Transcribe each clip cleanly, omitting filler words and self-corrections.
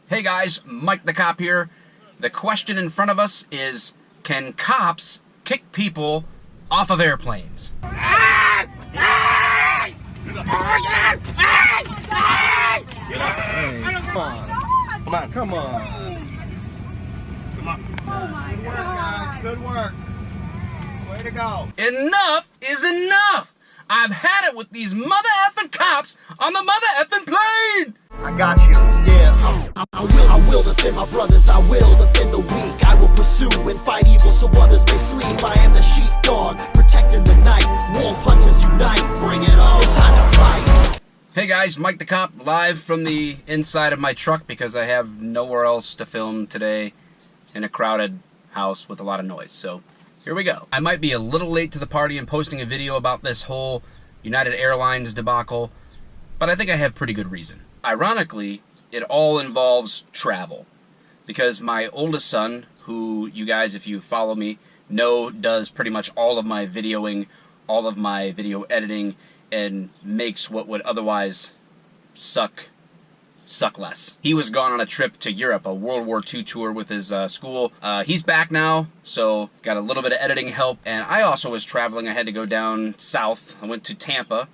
Hey guys, Mike the Cop here. The question in front of us is, can cops kick people off of airplanes? Hey, come on. Oh my Good work, guys. Good work. Way to go. Enough is enough! I've had it with these mother effing cops on the mother effing plane! I got you. Yeah, I will defend my brothers, I will defend the weak. I will pursue and fight evil so others may sleep. I am the sheepdog, protecting the night. Wolf hunters unite, bring it on, it's time to fight. Hey guys, Mike the Cop, live from the inside of my truck because I have nowhere else to film today in a crowded house with a lot of noise. So, here we go. I might be a little late to the party in posting a video about this whole United Airlines debacle, but I think I have pretty good reason. Ironically, it all involves travel, because my oldest son, who you guys, if you follow me, know does pretty much all of my videoing, all of my video editing, and makes what would otherwise suck less. He was gone on a trip to Europe, a World War II tour with his school. He's back now, so got a little bit of editing help, and I also was traveling. I had to go down south. I went to Tampa,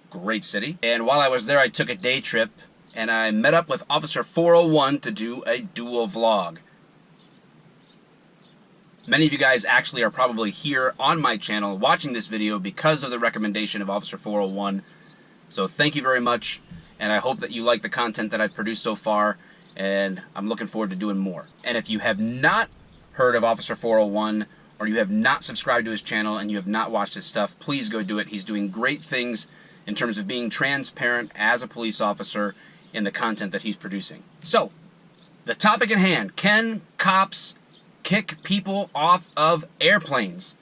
great city, and while I was there I took a day trip, and I met up with Officer 401 to do a dual vlog. Many of you guys actually are probably here on my channel watching this video because of the recommendation of Officer 401, so thank you very much. And I hope that you like the content that I've produced so far, and I'm looking forward to doing more. And if you have not heard of Officer 401, or you have not subscribed to his channel and you have not watched his stuff, please go do it. He's doing great things in terms of being transparent as a police officer in the content that he's producing. So, the topic at hand, can cops kick people off of airplanes?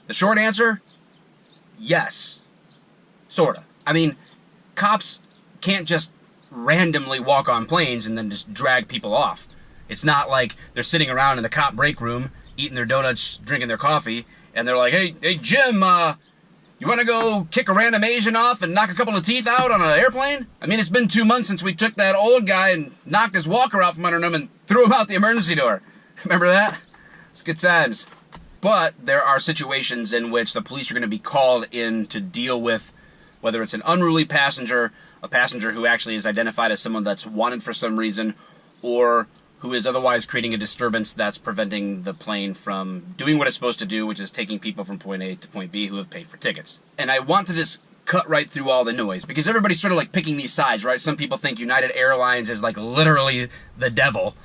The short answer, yes. Sorta. I mean, cops can't just randomly walk on planes and then just drag people off. It's not like they're sitting around in the cop break room, eating their donuts, drinking their coffee, and they're like, hey Jim, you want to go kick a random Asian off and knock a couple of teeth out on an airplane? I mean, it's been 2 months since we took that old guy and knocked his walker out from under him and threw him out the emergency door. Remember that? It's good times. But there are situations in which the police are going to be called in to deal with whether it's an unruly passenger, a passenger who actually is identified as someone that's wanted for some reason, or who is otherwise creating a disturbance that's preventing the plane from doing what it's supposed to do, which is taking people from point A to point B who have paid for tickets. And I want to just cut right through all the noise, because everybody's sort of like picking these sides, right? Some people think United Airlines is like literally the devil.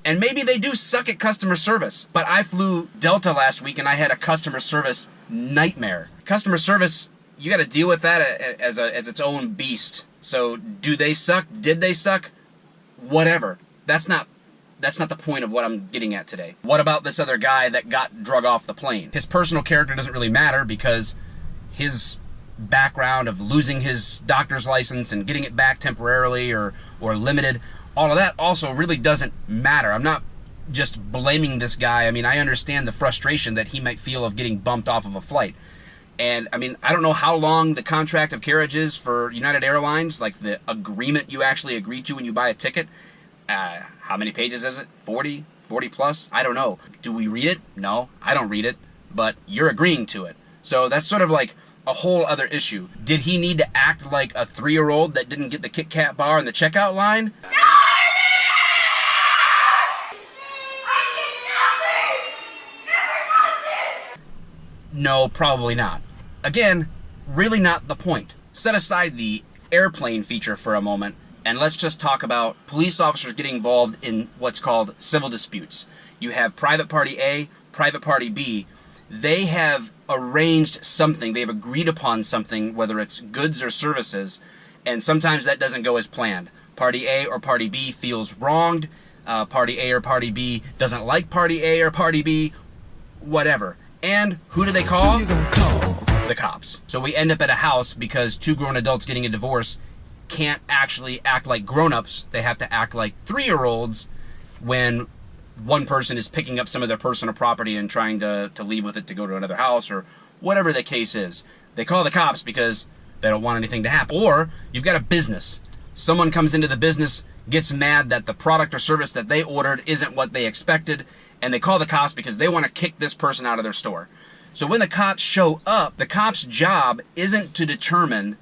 And maybe they do suck at customer service, but I flew Delta last week and I had a customer service nightmare. Customer service, you got to deal with that as its own beast. So do they suck? Did they suck? Whatever. That's not the point of what I'm getting at today. What about this other guy that got drug off the plane? His personal character doesn't really matter because his background of losing his doctor's license and getting it back temporarily or limited, all of that also really doesn't matter. I'm not just blaming this guy. I mean, I understand the frustration that he might feel of getting bumped off of a flight. And, I mean, I don't know how long the contract of carriage is for United Airlines, like the agreement you actually agree to when you buy a ticket. How many pages is it? 40? 40 plus? I don't know. Do we read it? No, I don't read it. But you're agreeing to it. So that's sort of like a whole other issue. Did he need to act like a 3-year-old that didn't get the Kit Kat bar in the checkout line? No, probably not. Again, really not the point. Set aside the airplane feature for a moment, and let's just talk about police officers getting involved in what's called civil disputes. You have private party A, private party B. They have arranged something, they've agreed upon something, whether it's goods or services, and sometimes that doesn't go as planned. Party A or Party B feels wronged, Party A or Party B doesn't like Party A or Party B, whatever. And who do they call? The cops. So we end up at a house because 2 grown adults getting a divorce can't actually act like grown-ups. They have to act like 3-year-olds when one person is picking up some of their personal property and trying to leave with it to go to another house or whatever the case is. They call the cops because They don't want anything to happen. Or you've got a business. Someone comes into the business, gets mad that the product or service that they ordered isn't what they expected, and they call the cops because they want to kick this person out of their store. So when the cops show up, the cops' job isn't to determine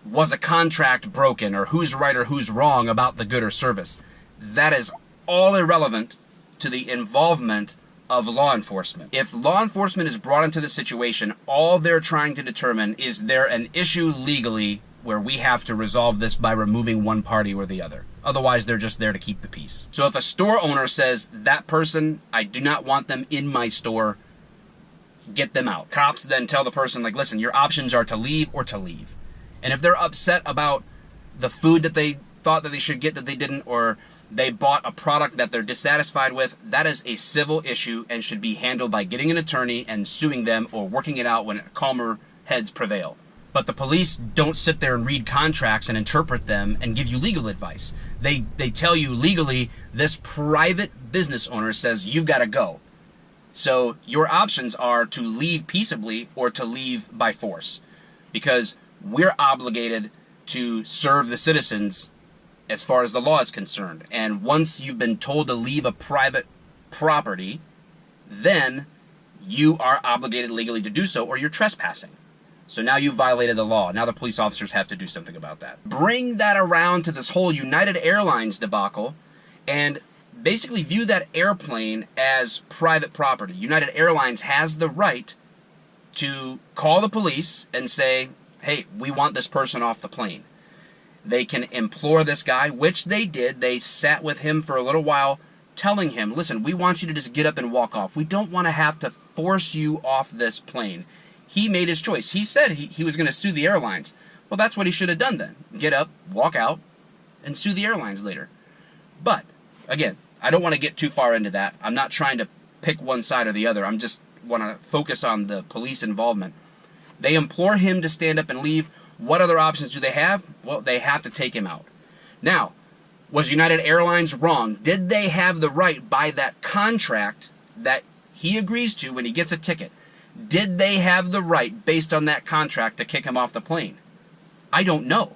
was a contract broken or who's right or who's wrong about the good or service. That is all irrelevant to the involvement of law enforcement. If law enforcement is brought into the situation, all they're trying to determine is there an issue legally where we have to resolve this by removing one party or the other. Otherwise, they're just there to keep the peace. So if a store owner says, that person, I do not want them in my store, get them out. Cops then tell the person, like, listen, your options are to leave or to leave. And if they're upset about the food that they thought that they should get that they didn't, or they bought a product that they're dissatisfied with, that is a civil issue and should be handled by getting an attorney and suing them or working it out when calmer heads prevail. But the police don't sit there and read contracts and interpret them and give you legal advice. They tell you legally, this private business owner says you've got to go. So your options are to leave peaceably or to leave by force, because we're obligated to serve the citizens as far as the law is concerned. And once you've been told to leave a private property, then you are obligated legally to do so, or you're trespassing. So now you've violated the law. Now the police officers have to do something about that. Bring that around to this whole United Airlines debacle and basically view that airplane as private property. United Airlines has the right to call the police and say, hey, we want this person off the plane. They can implore this guy, which they did. They sat with him for a little while, telling him, listen, we want you to just get up and walk off. We don't want to have to force you off this plane. He made his choice. He said he was going to sue the airlines. Well, that's what he should have done then. Get up, walk out, and sue the airlines later. But, again, I don't want to get too far into that. I'm not trying to pick one side or the other. I'm just want to focus on the police involvement. They implore him to stand up and leave. What other options do they have? Well, they have to take him out. Now, was United Airlines wrong? Did they have the right by that contract that he agrees to when he gets a ticket? Did they have the right, based on that contract, to kick him off the plane? I don't know.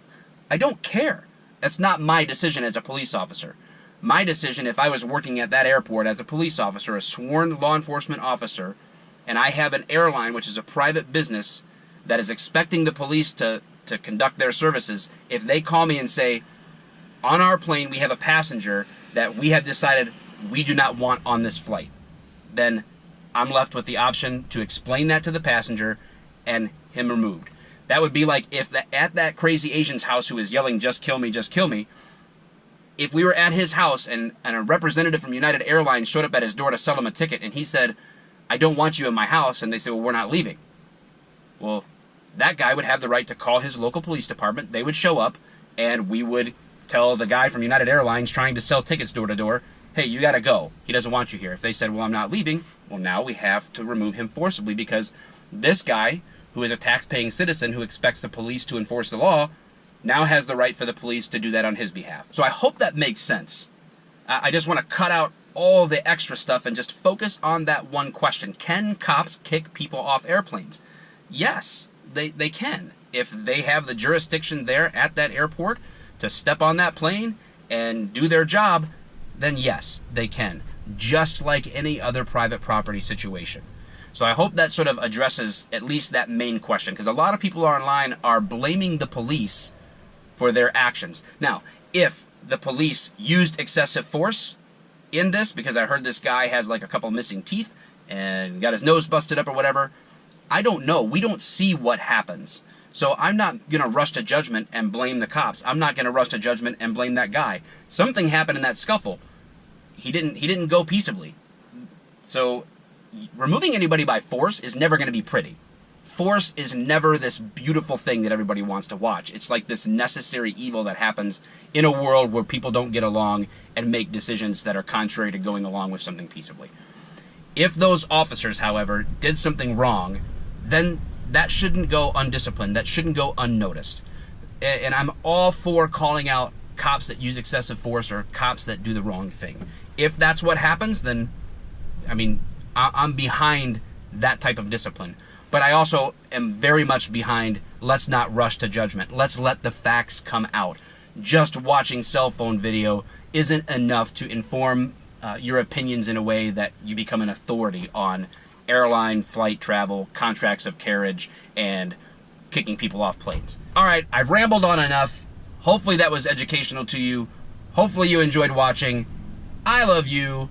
I don't care. That's not my decision as a police officer. My decision, if I was working at that airport as a police officer, a sworn law enforcement officer, and I have an airline, which is a private business, that is expecting the police to conduct their services, if they call me and say, on our plane we have a passenger that we have decided we do not want on this flight, then I'm left with the option to explain that to the passenger and him removed. That would be like if at that crazy Asian's house who is yelling, just kill me, if we were at his house and a representative from United Airlines showed up at his door to sell him a ticket and he said, I don't want you in my house, and they said, well, we're not leaving. Well, that guy would have the right to call his local police department. They would show up, and we would tell the guy from United Airlines trying to sell tickets door to door, hey, you got to go. He doesn't want you here. If they said, well, I'm not leaving, well, now we have to remove him forcibly because this guy, who is a tax-paying citizen who expects the police to enforce the law, now has the right for the police to do that on his behalf. So I hope that makes sense. I just want to cut out all the extra stuff and just focus on that one question. Can cops kick people off airplanes? Yes, they can. If they have the jurisdiction there at that airport to step on that plane and do their job, then yes, they can. Just like any other private property situation. So I hope that sort of addresses at least that main question, because a lot of people online are blaming the police for their actions. Now, if the police used excessive force in this, because I heard this guy has like a couple missing teeth and got his nose busted up or whatever, I don't know. We don't see what happens. So I'm not going to rush to judgment and blame the cops. I'm not going to rush to judgment and blame that guy. Something happened in that scuffle. He didn't go peaceably. So removing anybody by force is never going to be pretty. Force is never this beautiful thing that everybody wants to watch. It's like this necessary evil that happens in a world where people don't get along and make decisions that are contrary to going along with something peaceably. If those officers, however, did something wrong, then that shouldn't go undisciplined. That shouldn't go unnoticed. And I'm all for calling out cops that use excessive force or cops that do the wrong thing. If that's what happens, then, I mean, I'm behind that type of discipline. But I also am very much behind, let's not rush to judgment. Let's let the facts come out. Just watching cell phone video isn't enough to inform your opinions in a way that you become an authority on airline, flight travel, contracts of carriage, and kicking people off planes. All right, I've rambled on enough. Hopefully that was educational to you. Hopefully you enjoyed watching. I love you.